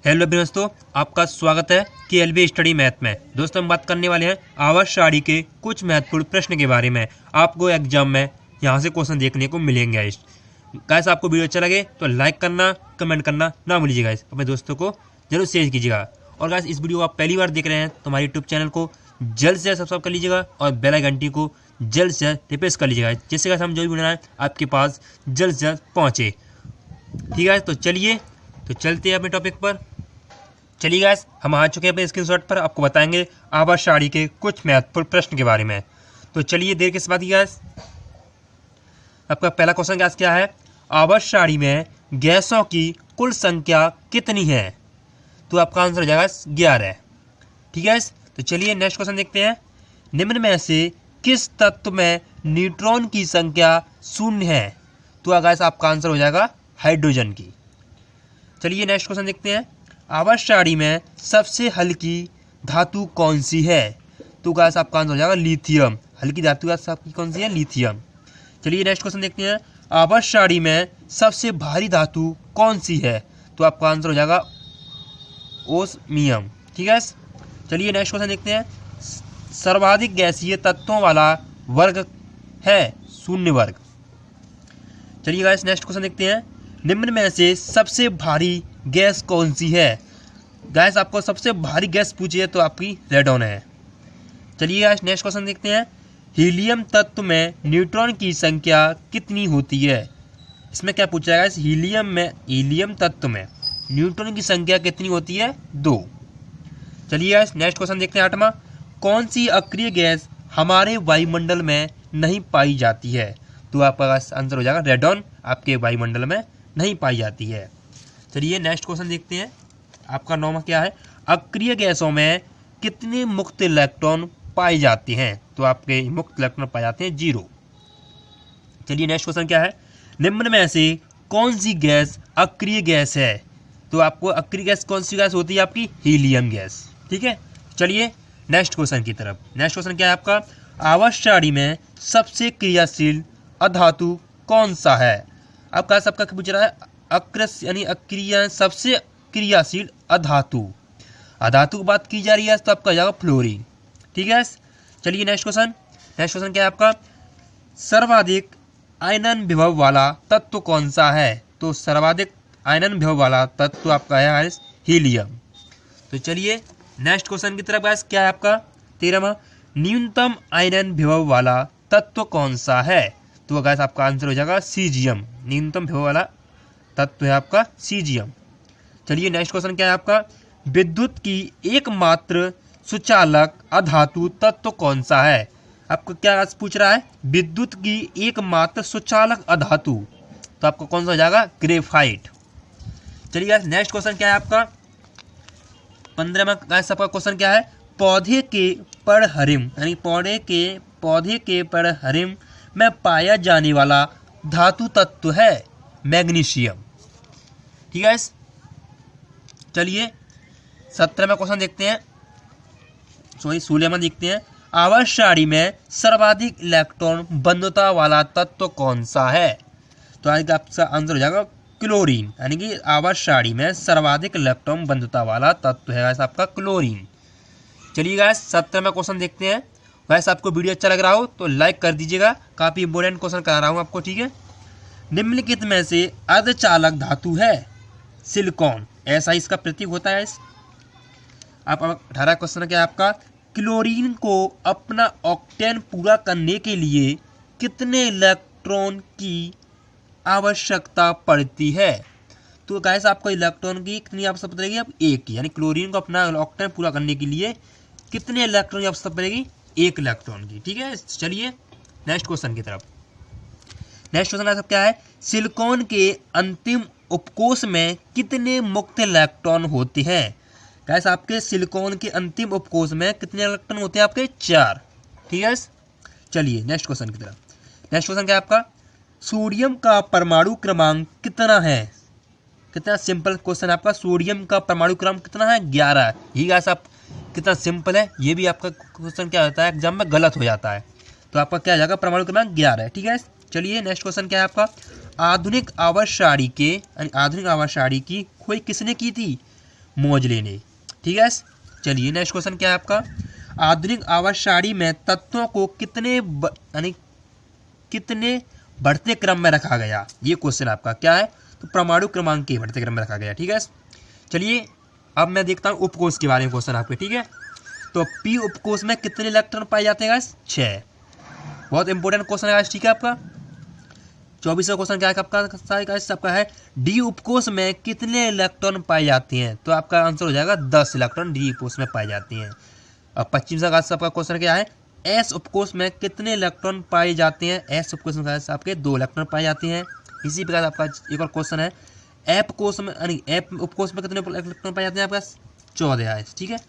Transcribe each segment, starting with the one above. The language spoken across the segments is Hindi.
हेलो दोस्तों, आपका स्वागत है KLB स्टडी मैथ में। दोस्तों हम बात करने वाले हैं आवर्त सारणी के कुछ महत्वपूर्ण प्रश्न के बारे में। आपको एग्जाम में यहाँ से क्वेश्चन देखने को मिलेंगे। गाइस आपको वीडियो अच्छा लगे तो लाइक करना, कमेंट करना ना भूलिएगा। अपने दोस्तों को जरूर शेयर कीजिएगा। और गाइस इस वीडियो को आप पहली बार देख रहे हैं तो हमारे यूट्यूब चैनल को जल्द से सब्सक्राइब कर लीजिएगा और बेल आइकन घंटी को जल्द से प्रेस कर लीजिएगा, जिससे गाइस हम जो भी बनाए आपके पास जल्द से पहुँचे। ठीक है, तो चलिए तो चलते हैं अपने टॉपिक पर। चलिए गाइस हम आ चुके हैं अपने स्क्रीनशॉट पर। आपको बताएंगे आवर्त सारणी के कुछ महत्वपूर्ण प्रश्न के बारे में। तो चलिए देर किस बात की गाइस, आपका पहला क्वेश्चन गाइस क्या है, आवर्त सारणी में गैसों की कुल संख्या कितनी है? तो आपका आंसर हो जाएगा 11। ठीक है, तो चलिए नेक्स्ट क्वेश्चन देखते हैं। निम्न में से किस तत्व में न्यूट्रॉन की संख्या 0 है? तो गाइस आपका आंसर हो जाएगा हाइड्रोजन की। चलिए नेक्स्ट क्वेश्चन देखते हैं। आवर्त सारणी में सबसे हल्की धातु कौन सी है? तो गाइस आपका आंसर हो जाएगा लिथियम। हल्की धातु गाइस आपकी कौन सी है? लिथियम। चलिए नेक्स्ट क्वेश्चन देखते हैं। आवर्त सारणी में सबसे भारी धातु कौन सी है? तो आपका आंसर हो जाएगा ओस्मियम। ठीक है, चलिए नेक्स्ट क्वेश्चन देखते हैं। सर्वाधिक गैसीय तत्वों वाला वर्ग है 0 वर्ग। चलिए गाइस नेक्स्ट क्वेश्चन देखते हैं। निम्न में से सबसे भारी गैस कौन सी है? गैस आपको सबसे भारी गैस पूछी है तो आपकी रेडॉन है। चलिए गाइस नेक्स्ट क्वेश्चन देखते हैं। हीलियम तत्व में न्यूट्रॉन की संख्या कितनी होती है? इसमें क्या पूछा है? हीलियम तत्व में न्यूट्रॉन की संख्या कितनी होती है? 2। चलिए गाइस नेक्स्ट क्वेश्चन देखते हैं 8वां। कौन सी अक्रिय गैस हमारे वायुमंडल में नहीं पाई जाती है? तो आपका आंसर हो जाएगा रेडॉन आपके वायुमंडल में नहीं पाई जाती है। चलिए नेक्स्ट क्वेश्चन देखते हैं। आपका 9वां क्या है, अक्रिय गैसों में कितने मुक्त इलेक्ट्रॉन पाए जाते हैं? तो आपके मुक्त इलेक्ट्रॉन पाए जाते हैं 0। चलिए नेक्स्ट क्वेश्चन क्या है, निम्न में से कौन सी गैस अक्रिय गैस है? तो आपको अक्रिय गैस कौन सी गैस होती है? आपकी हीलियम गैस। ठीक है, चलिए नेक्स्ट क्वेश्चन की तरफ। नेक्स्ट क्वेश्चन क्या है आपका, आवर्त सारणी में सबसे क्रियाशील अधातु कौन सा है? आपका सबका पूछ रहा है अक्रिय सबसे क्रियाशील अधातु। अधातु की बात की जा रही है तो आपका जाएगा फ्लोरीन। ठीक है, चलिए नेक्स्ट क्वेश्चन क्या है आपका, सर्वाधिक आयनन विभव वाला तत्व कौन सा है? तो सर्वाधिक आयनन विभव वाला तत्व आपका है हीलियम। तो चलिए नेक्स्ट क्वेश्चन की तरफ गाइस क्या है आपका 13वां, न्यूनतम आयनन विभव वाला तत्व कौन सा है? तो गाइस आपका आंसर हो जाएगा सीजियम। न्यूनतम विभव वाला तत्व है आपका सीजियम। चलिए नेक्स्ट क्वेश्चन क्या है आपका, विद्युत की एकमात्र सुचालक अधातु तत्व कौन सा है? आपको क्या पूछ रहा है, विद्युत की एकमात्र सुचालक अधातु। तो आपको कौन सा हो जाएगा? ग्रेफाइट। चलिए नेक्स्ट क्वेश्चन क्या है आपका 15वां गाइस आपका क्वेश्चन क्या है, पौधे के पर्णहरिम यानी पौधे के पर्णहरिम में पाया जाने वाला धातु तत्व है मैग्नीशियम। ठीक है, चलिए 17वां क्वेश्चन देखते हैं, 16वां देखते हैं। आवर्त सारणी में सर्वाधिक इलेक्ट्रॉन बंधुता वाला तत्व कौन सा है? तो आपका आंसर हो जाएगा क्लोरीन। यानी कि आवर्त सारणी में सर्वाधिक इलेक्ट्रॉन बंधुता वाला तत्व है आपका क्लोरीन। चलिए गाइस 17वां क्वेश्चन देखते हैं। वैसे आपको वीडियो अच्छा लग रहा हो तो लाइक कर दीजिएगा, काफ़ी इंपॉर्टेंट क्वेश्चन करा रहा हूँ आपको। ठीक है, निम्नलिखित में से अर्धचालक धातु है सिलिकॉन, ऐसा इसका प्रतीक होता है। आप 18 क्वेश्चन क्या है आपका, क्लोरीन को अपना ऑक्टेन पूरा करने के लिए कितने इलेक्ट्रॉन की आवश्यकता पड़ती है? तो गाइस आपको इलेक्ट्रॉन की कितनी आवश्यकता पड़ेगी? अब 1 की, यानी क्लोरीन को अपना ऑक्टेन पूरा करने के लिए कितने इलेक्ट्रॉन की आवश्यकता पड़ेगी? 1 इलेक्ट्रॉन की। ठीक है, चलिए नेक्स्ट क्वेश्चन की तरफ। नेक्स्ट क्वेश्चन क्या है, सिलिकॉन के अंतिम उपकोष में कितने मुक्त इलेक्ट्रॉन होते हैं? गाइस आपके सिलिकॉन के अंतिम उपकोष में कितने इलेक्ट्रॉन होते हैं? आपके 4। ठीक है, चलिए नेक्स्ट क्वेश्चन की तरफ। नेक्स्ट क्वेश्चन क्या है आपका, सोडियम का परमाणु क्रमांक कितना है? कितना सिंपल क्वेश्चन है आपका, सोडियम का परमाणु क्रमांक कितना है? 11। ये गाइस आप कितना सिंपल है, ये भी आपका क्वेश्चन क्या होता है एग्जाम में गलत हो जाता है। तो आपका क्या आ जाएगा, परमाणु क्रमांक 11 है। ठीक है, चलिए नेक्स्ट क्वेश्चन क्या है आपका, आधुनिक आवर्त सारणी की खोज किसने की थी? मौज लेने। ठीक है, चलिए नेक्स्ट क्वेश्चन क्या है आपका, आधुनिक आवर्त सारणी में तत्वों को कितने बढ़ते क्रम में रखा गया, ये क्वेश्चन आपका क्या है, तो परमाणु क्रमांक के बढ़ते क्रम में रखा गया। ठीक है, चलिए अब मैं देखता हूँ उपकोष के बारे में क्वेश्चन आपके। ठीक है, तो पी उपकोष में कितने इलेक्ट्रॉन पाए जाते हैं गाइस, 6। बहुत इंपॉर्टेंट क्वेश्चन है गाइस। ठीक है, आपका 24वां क्वेश्चन क्या है आपका है डी उपकोष में कितने इलेक्ट्रॉन पाए जाते हैं, तो आपका आंसर हो जाएगा 10 इलेक्ट्रॉन डी उपकोष में पाए जाते हैं। अब 25वां आपका क्वेश्चन क्या है, एस उपकोष में कितने इलेक्ट्रॉन पाए जाते हैं, एस उपकोष में आपके 2 इलेक्ट्रॉन पाए जाते हैं। इसी प्रकार आपका एक और क्वेश्चन है, एप कोष में एप उपकोष में कितने इलेक्ट्रॉन पाए जाते हैं, आपका 14 है। ठीक है,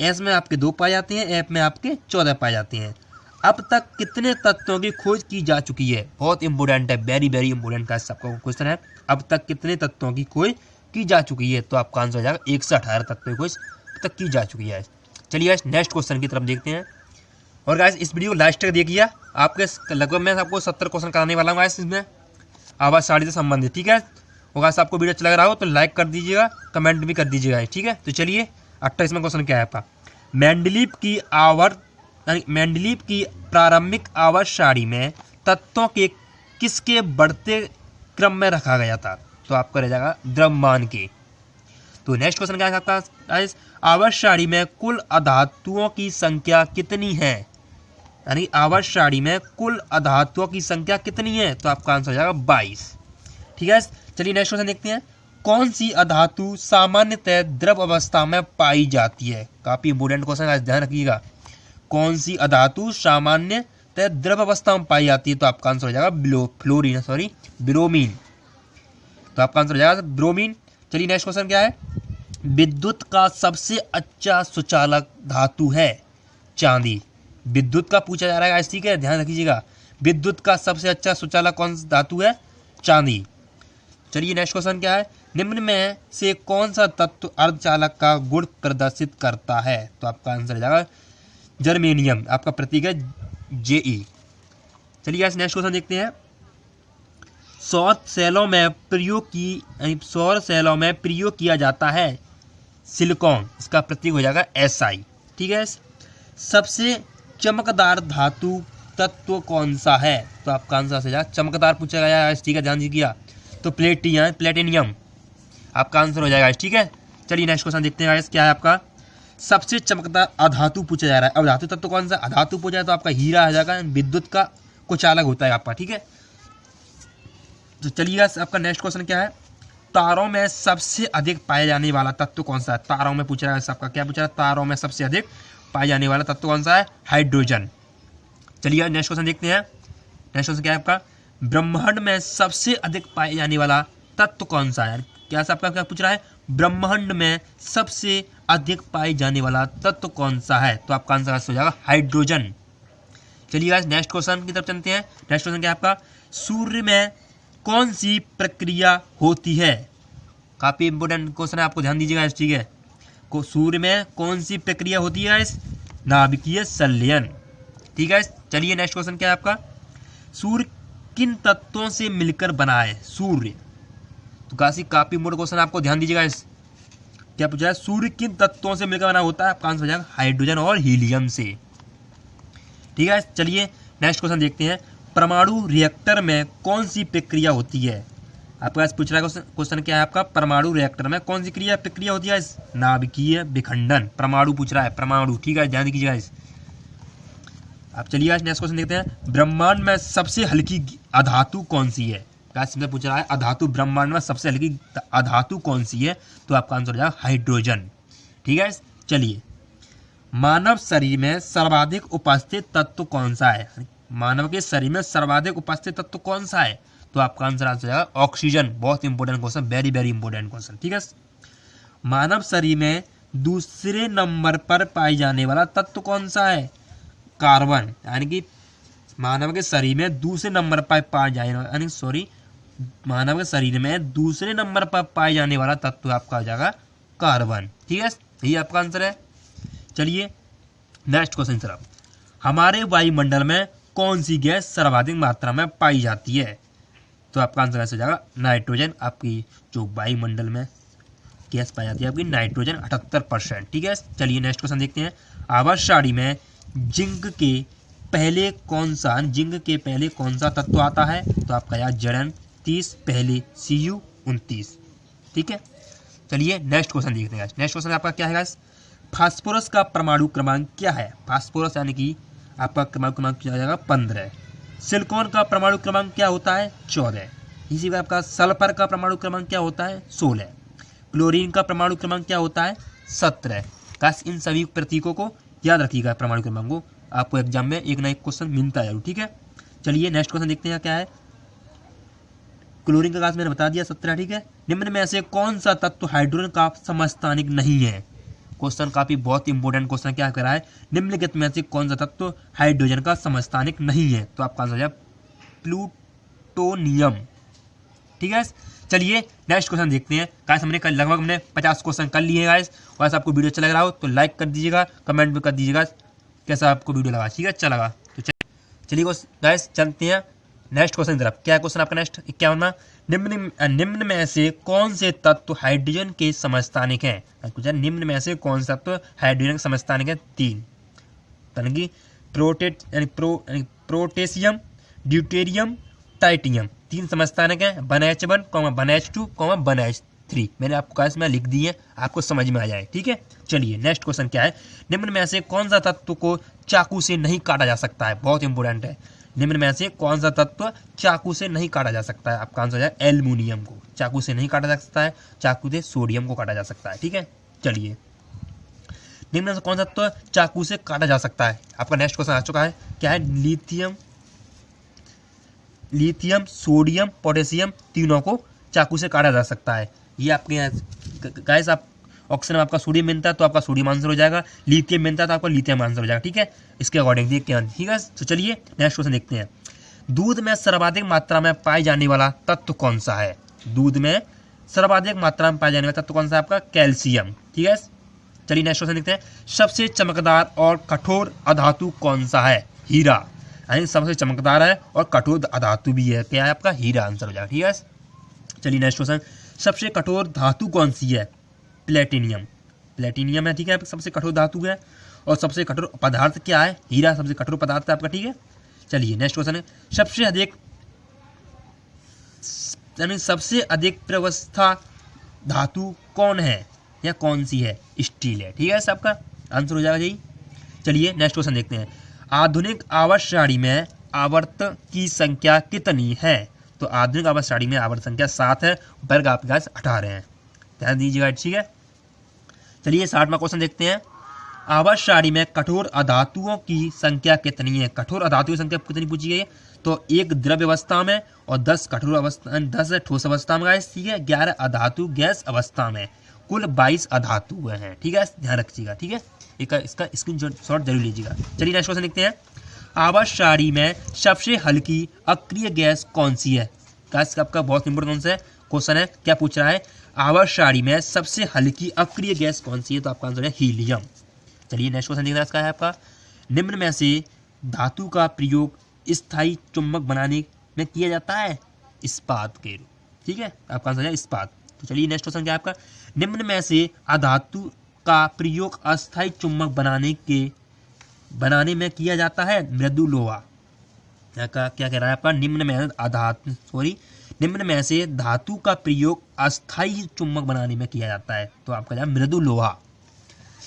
एस में आपके 2 पाए जाते हैं, एप में आपके 14 पाए जाते हैं। अब तक कितने तत्वों की खोज की जा चुकी है, बहुत इंपॉर्टेंट है, वेरी वेरी इंपॉर्टेंट का सबका क्वेश्चन है। अब तक कितने तत्वों की खोज की जा चुकी है, तो आपका आंसर हो जाएगा 118 तत्वों की खोज अब तक की जा चुकी है। चलिए गाइस नेक्स्ट क्वेश्चन की तरफ देखते हैं। और गाइस इस वीडियो को लास्ट तक देखिए, आपके लगभग मैं आपको 70 क्वेश्चन कराने वाला हूँ गाइस इसमें आवाज़ सारणी से संबंधित। ठीक है, और गाइस आपको वीडियो अच्छा लग रहा हो तो लाइक कर दीजिएगा, कमेंट भी कर दीजिएगा। ठीक है, तो चलिए 28वां क्वेश्चन क्या है आपका, मेंडलीव की प्रारंभिक आवर्त सारणी में तत्वों के किसके बढ़ते क्रम में रखा गया था, तो आपका रह जाएगा द्रव्यमान के। तो नेक्स्ट क्वेश्चन क्या है आपका, आवर्त सारणी में कुल अधातुओं की संख्या कितनी है, यानी आवर्त सारणी में कुल अधातुओं की संख्या कितनी है, तो आपका आंसर हो जाएगा 22। ठीक है, चलिए नेक्स्ट क्वेश्चन देखते हैं, कौन सी अधातु सामान्यतः द्रव अवस्था में पाई जाती है, काफी इंपोर्टेंट क्वेश्चन है, ध्यान रखिएगा। कौन सी अधातु सामान्यतः द्रव अवस्था में पाई जाती है, तो आपका आंसर हो जाएगा ब्रोमीन। तो आपका आंसर हो जाएगा ब्रोमीन। चलिए नेक्स्ट क्वेश्चन क्या है, विद्युत का सबसे अच्छा सुचालक धातु है चांदी। विद्युत का पूछा जा रहा है, ठीक है, ध्यान रखिएगा। विद्युत का सबसे अच्छा सुचालक कौन सा धातु है, चांदी। चलिए नेक्स्ट क्वेश्चन क्या है, निम्न में से कौन सा तत्व अर्धचालक का गुण प्रदर्शित करता है, तो आपका आंसर हो जाएगा जर्मेनियम, आपका प्रतीक है JE। चलिए नेक्स्ट क्वेश्चन देखते हैं, सौर सेलों में प्रयोग किया जाता है सिलिकॉन, इसका प्रतीक हो जाएगा SI। ठीक है, सबसे चमकदार धातु तत्व कौन सा है, तो आपका आंसर हो जाएगा चमकदार पूछा गया है। ठीक है, ध्यान दीजिएगा, तो प्लेटिनियम आपका आंसर हो जाएगा। ठीक है, चलिए नेक्स्ट क्वेश्चन देखते हैं क्या है आपका, सबसे चमकदार अधातु पूछा जा रहा है। अब धातु तत्व कौन सा, अधातु पूछा है तो आपका हीरा आ जाएगा, विद्युत का कुछ अलग होता है आपका। ठीक है, तो चलिए आपका नेक्स्ट क्वेश्चन क्या है, तारों में सबसे अधिक पाए जाने वाला तत्व कौन सा है, तारों में पूछ रहा है सबका, क्या पूछ रहा है, तारों में सबसे अधिक पाए जाने वाला तत्व कौन सा है, हाइड्रोजन। चलिए नेक्स्ट क्वेश्चन देखते हैं, नेक्स्ट क्वेश्चन क्या है आपका, ब्रह्मांड में सबसे अधिक पाए जाने वाला तत्व कौन सा है, क्या आपका क्या पूछ रहा है, ब्रह्मांड में सबसे अधिक पाए जाने वाला तत्व कौन सा है, तो आपका आंसर हो जाएगा हाइड्रोजन। चलिए गाइस नेक्स्ट क्वेश्चन की तरफ चलते हैं। नेक्स्ट क्वेश्चन क्या है आपका, सूर्य में कौन सी प्रक्रिया होती है, काफी इंपोर्टेंट क्वेश्चन है, आपको ध्यान दीजिएगा। ठीक है, सूर्य में कौन सी प्रक्रिया होती है, नाभिकीय संलयन। ठीक है, चलिए नेक्स्ट क्वेश्चन क्या है आपका, सूर्य किन तत्वों से मिलकर बना है, सूर्य, तो काफी इंपोर्टेंट क्वेश्चन, आपको ध्यान दीजिएगा। क्या पूछा है, सूर्य किन तत्वों से मिलकर बना होता है, आपका आंसर हो जाएगा हाइड्रोजन और हीलियम से। ठीक है, चलिए नेक्स्ट क्वेश्चन देखते हैं, परमाणु रिएक्टर में कौन सी प्रक्रिया होती है, आपके पास पूछ रहा है क्वेश्चन क्या है आपका, परमाणु रिएक्टर में कौन सी प्रक्रिया होती है, नाभिकीय विखंडन, परमाणु पूछ रहा है, परमाणु। ठीक है, ध्यान दीजिएगा। आप चलिए आज नेक्स्ट क्वेश्चन देखते हैं, ब्रह्मांड में सबसे हल्की अधातु कौन सी है, सिंपल पूछ रहा है, अधातु ब्रह्मांड में सबसे हल्की अधातु कौन सी है, तो आपका आंसर हो जाएगा हाइड्रोजन। ठीक है, चलिए मानव शरीर में सर्वाधिक उपस्थित तत्व कौन सा है, मानव के शरीर में सर्वाधिक उपस्थित तत्व कौन सा है, तो आपका आंसर हो जाएगा ऑक्सीजन। बहुत important question, very very important question. ठीक है, मानव शरीर में दूसरे नंबर पर पाए जाने वाला तत्व कौन सा है, कार्बन, यानी कि मानव के शरीर में दूसरे नंबर पर पाए जाने मानव के शरीर में दूसरे नंबर पर पाए जाने वाला तत्व आपका हो जाएगा कार्बन। ठीक है, यही आपका आंसर है। चलिए नेक्स्ट क्वेश्चन तरफ, हमारे वायुमंडल में कौन सी गैस सर्वाधिक मात्रा में पाई जाती है, तो आपका आंसर ऐसे हो जाएगा नाइट्रोजन। आपकी जो वायुमंडल में गैस पाई जाती है आपकी नाइट्रोजन 78%। ठीक है, चलिए नेक्स्ट क्वेश्चन देखते हैं। आवर्त सारणी में जिंक के पहले कौन सा तत्व आता है? तो आपका यहाँ Zn 30, पहले Cu 29। ठीक है, चलिए नेक्स्ट क्वेश्चन देखते हैं। नेक्स्ट क्वेश्चन आपका क्या है गाइस? फास्फोरस का परमाणु क्रमांक क्या है? फास्फोरस यानी कि आपका परमाणु क्रमांक क्या हो जाएगा? 15। सिलिकॉन का परमाणु क्रमांक क्या होता है? 14। इसी का आपका सल्फर का परमाणु क्रमांक क्या होता है? 16। क्लोरीन का परमाणु क्रमांक क्या होता है? 17। बस इन सभी प्रतीकों को याद रखिएगा, परमाणु क्रमांक को आपको एग्जाम में एक ना एक क्वेश्चन मिलता है जरूर। ठीक है, चलिए नेक्स्ट क्वेश्चन देखते हैं क्या है। क्लोरीन का गैस मैंने बता दिया 17। ठीक है, निम्न में से कौन सा तत्व हाइड्रोजन का समस्थानिक नहीं है? क्वेश्चन काफी बहुत इंपॉर्टेंट क्वेश्चन क्या कह रहा है, निम्नलिखित में से कौन सा तत्व हाइड्रोजन का समस्थानिक नहीं है? तो आपका आंसर हो जाएगा प्लूटोनियम। ठीक है, चलिए नेक्स्ट क्वेश्चन देखते हैं। गाइस हमने कल लगभग 50 क्वेश्चन कर लिए हैं गाइस। वैसे आपको वीडियो अच्छा लग रहा हो तो लाइक कर दीजिएगा, कमेंट भी कर दीजिएगा कैसा आपको वीडियो लगा। ठीक है, अच्छा लगा तो चलिए गाइस चलते हैं नेक्स्ट क्वेश्चन की तरफ। क्या क्वेश्चन आपका नेक्स्ट 51वां? निम्न में से कौन से तत्व हाइड्रोजन के समस्थानिक हैं? निम्न में से कौन सा तत्व हाइड्रोजन के समस्थानिक है? 3 यानी प्रोटेशियम, ड्यूटेरियम, टाइटेनियम। 3 समस्थानिक हैं, 1H1, 1H2, 1H3। मैंने आपको गाइस में लिख दी है, आपको समझ में आ जाए। ठीक है, चलिए नेक्स्ट क्वेश्चन क्या है। निम्न में से कौन सा तत्व को चाकू से नहीं काटा जा सकता है? बहुत इंपॉर्टेंट है। निम्न में से कौन सा तत्व चाकू से नहीं काटा जा सकता है? आपका आंसर है एल्युमिनियम को चाकू से नहीं काटा जा सकता है, चाकू से सोडियम को काटा जा सकता है। ठीक है, चलिए निम्न में से कौन सा तत्व चाकू से काटा जा सकता है? आपका नेक्स्ट क्वेश्चन आ चुका है, क्या है? लिथियम, सोडियम, पोटेशियम, तीनों को चाकू से काटा जा सकता है। ये आपके यहाँ गाइस आप ऑप्शन में आपका सोडियम मिलता है तो आपका सोडियम आंसर हो जाएगा, लिथियम मिलता है तो आपका लिथियम आंसर हो जाएगा। ठीक है, इसके अकॉर्डिंग देखते हैं। ठीक है, तो चलिए नेक्स्ट क्वेश्चन देखते हैं। दूध में सर्वाधिक मात्रा में पाए जाने वाला तत्व कौन सा है? दूध में सर्वाधिक मात्रा में पाए जाने वाला तत्व कौन सा है? आपका कैल्शियम। ठीक है, चलिए नेक्स्ट क्वेश्चन देखते हैं। सबसे चमकदार और कठोर अधातु कौन सा है? हीरा। यानी सबसे चमकदार है और कठोर अधातु भी है, क्या है? आपका हीरा आंसर हो जाएगा। ठीक है, चलिए नेक्स्ट क्वेश्चन। सबसे कठोर धातु कौन सी है? प्लेटिनियम। प्लेटिनियम है। ठीक है, सबसे कठोर धातु है। और सबसे कठोर पदार्थ क्या है? हीरा सबसे कठोर पदार्थ है आपका। ठीक है, चलिए नेक्स्ट क्वेश्चन है। सबसे अधिक प्रवस्था धातु कौन है या कौन सी है? स्टील है। ठीक है, सबका आंसर हो जाएगा यही। चलिए नेक्स्ट क्वेश्चन देखते हैं। आधुनिक आवर्त सारणी में आवर्त की संख्या कितनी है? तो आधुनिक आवर्त सारणी में आवर्त संख्या 7 है, वर्ग आपके पास 18 है, ध्यान दीजिएगा। ठीक है, चलिए 60वां क्वेश्चन देखते हैं। आवर्त सारणी में कठोर अधातुओं की संख्या कितनी है? कठोर अधातुओं की संख्या कितनी पूछी गई है? तो 1 द्रव्य अवस्था में और 10 कठोर अवस्था, 10 ठोस अवस्था में गाइस। ठीक है, 11 अधातु गैस अवस्था में, कुल 22 अधातु हैं। ठीक है, ध्यान रखिएगा। ठीक है, इसका स्क्रीनशॉट जरूर लीजिएगा। चलिए नेक्स्ट क्वेश्चन देखते हैं। आवर्त सारणी में सबसे हल्की अक्रिय गैस कौन सी है? गैस आपका बहुत इंपॉर्टेंट क्वेश्चन है। क्या पूछ रहा है? आवर्त सारणी में सबसे हल्की अक्रिय गैस कौन सी है? तो आपका आंसर है हीलियम। चलिए नेक्स्ट क्वेश्चन देखना इसका है आपका। निम्न में से धातु का प्रयोग स्थायी चुंबक बनाने में किया जाता है? इस्पात के। ठीक है, आपका आंसर है इस्पात। तो चलिए नेक्स्ट क्वेश्चन क्या है आपका। निम्न में से अधातु का प्रयोग अस्थायी चुंबक बनाने में किया जाता है? मृदु लोहा। क्या कह रहा है आपका? निम्न में से धातु का प्रयोग अस्थायी चुंबक बनाने में किया जाता है, तो आपका जाए मृदु लोहा।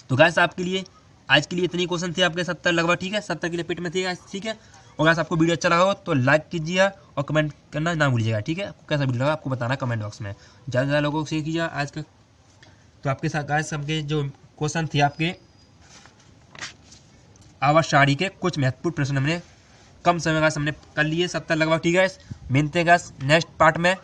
तो गाइस आपके लिए आज के लिए इतनी क्वेश्चन थे आपके 70 लगभग। ठीक है, 70 के लिए पेट में थे गाइस। ठीक है, और गाइस आपको वीडियो अच्छा लगा हो तो लाइक कीजिएगा और कमेंट करना ना भूलिएगा। ठीक है, आपको कैसा वीडियो लगा आपको बताना कमेंट बॉक्स में। ज़्यादा से ज़्यादा लोगों से कीजिए आज का। तो आपके साथ गाइस सबके जो क्वेश्चन थे आपके आवर्त सारणी के कुछ महत्वपूर्ण प्रश्न हमने कम समय गाइस हमने कर लिए 70 लगभग। ठीक है, मिलते हैं गाइस नेक्स्ट पार्ट में।